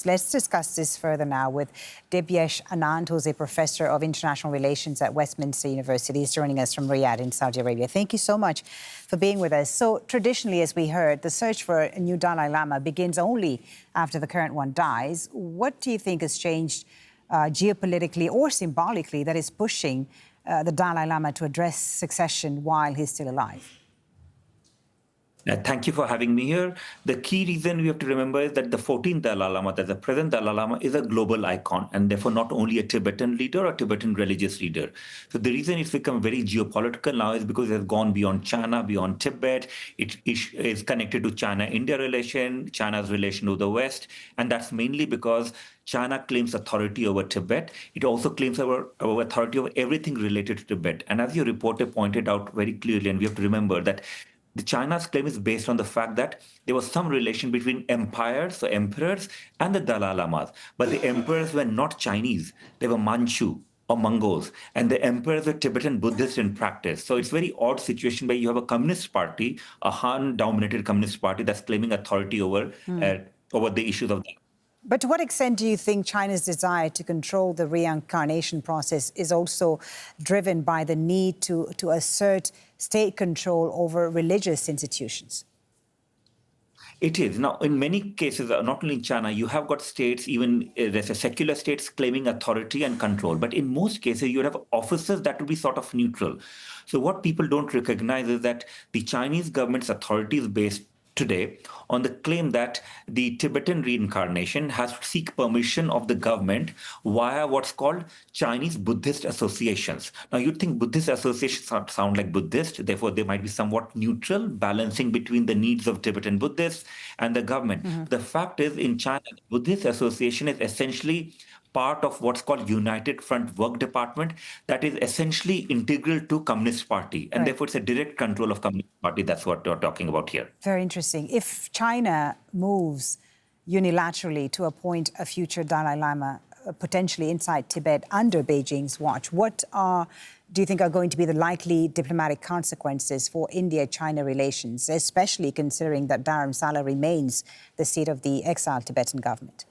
Let's discuss this further now with Debyesh Anand, who's a professor of international relations at Westminster University. He's joining us from Riyadh in Saudi Arabia. Thank you so much for being with us. So traditionally, as we heard, the search for a new Dalai Lama begins only after the current one dies. What do you think has changed geopolitically or symbolically that is pushing the Dalai Lama to address succession while he's still alive? Thank you for having me here. The key reason we have to remember is that the 14th Dalai Lama, that the present Dalai Lama, is a global icon and therefore not only a Tibetan leader or Tibetan religious leader. So the reason it's become very geopolitical now is because it has gone beyond China, beyond Tibet. It is connected to China-India relation, China's relation to the West, and that's mainly because China claims authority over Tibet. It also claims our authority over everything related to Tibet. And as your reporter pointed out very clearly, and we have to remember that the China's claim is based on the fact that there was some relation between empires, so emperors, and the Dalai Lamas. But the emperors were not Chinese. They were Manchu or Mongols. And the emperors were Tibetan Buddhists in practice. So it's a very odd situation where you have a communist party, a Han-dominated communist party that's claiming authority over the issues of. But to what extent do you think China's desire to control the reincarnation process is also driven by the need to assert state control over religious institutions? It is. Now, in many cases, not only in China, you have got states, even there's a secular states claiming authority and control. But in most cases, you have officers that will be sort of neutral. So what people don't recognize is that the Chinese government's authority is based today on the claim that the Tibetan reincarnation has to seek permission of the government via what's called Chinese Buddhist associations. Now, you'd think Buddhist associations sound like Buddhist, therefore they might be somewhat neutral, balancing between the needs of Tibetan Buddhists and the government. The fact is, in China, the Buddhist association is essentially part of what's called United Front Work Department that is essentially integral to Communist Party. And therefore, it's a direct control of Communist Party. That's what we're talking about here. Very interesting. If China moves unilaterally to appoint a future Dalai Lama, potentially inside Tibet under Beijing's watch, what do you think are going to be the likely diplomatic consequences for India-China relations, especially considering that Dharamsala remains the seat of the exiled Tibetan government?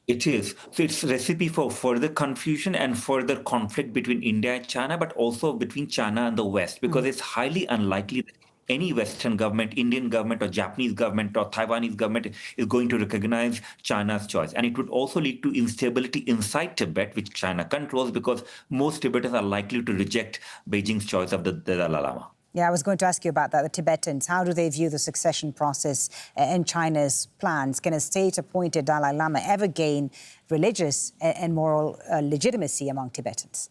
It is. So it's a recipe for further confusion and further conflict between India and China, but also between China and the West, because it's highly unlikely that any Western government, Indian government or Japanese government or Taiwanese government is going to recognize China's choice. And it would also lead to instability inside Tibet, which China controls, because most Tibetans are likely to reject Beijing's choice of the Dalai Lama. Yeah, I was going to ask you about that. The Tibetans, how do they view the succession process and China's plans? Can a state-appointed Dalai Lama ever gain religious and moral legitimacy among Tibetans?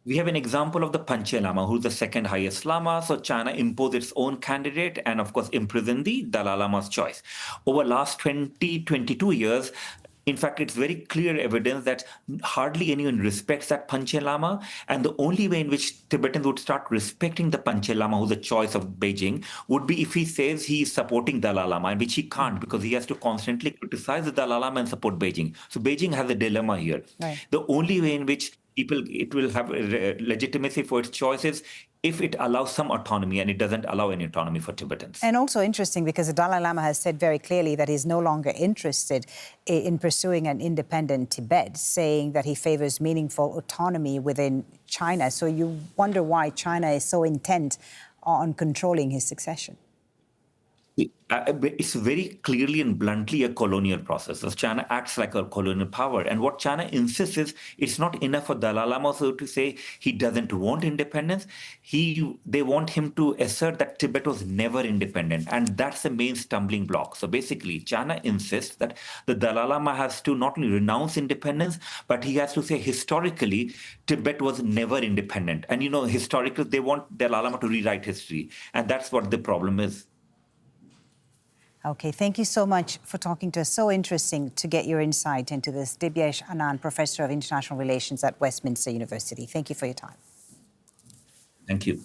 We have an example of the Panche Lama, who's the second highest Lama. So China imposed its own candidate and, of course, imprisoned the Dalai Lama's choice. Over the last 22 years, in fact, it's very clear evidence that hardly anyone respects that Panche Lama. And the only way in which Tibetans would start respecting the Panche Lama, who's the choice of Beijing, would be if he says he is supporting Dalai Lama, and which he can't, because he has to constantly criticize the Dalai Lama and support Beijing. So Beijing has a dilemma here. Right. The only way in which it will have legitimacy for its choices if it allows some autonomy, and it doesn't allow any autonomy for Tibetans. And also interesting because the Dalai Lama has said very clearly that he's no longer interested in pursuing an independent Tibet, saying that he favors meaningful autonomy within China. So you wonder why China is so intent on controlling his succession. It's very clearly and bluntly a colonial process. So China acts like a colonial power. And what China insists is it's not enough for Dalai Lama to say he doesn't want independence. They want him to assert that Tibet was never independent. And that's the main stumbling block. So basically, China insists that the Dalai Lama has to not only renounce independence, but he has to say historically, Tibet was never independent. And, historically, they want Dalai Lama to rewrite history. And that's what the problem is. OK, thank you so much for talking to us. So interesting to get your insight into this. Debyesh Anand, Professor of International Relations at Westminster University. Thank you for your time. Thank you.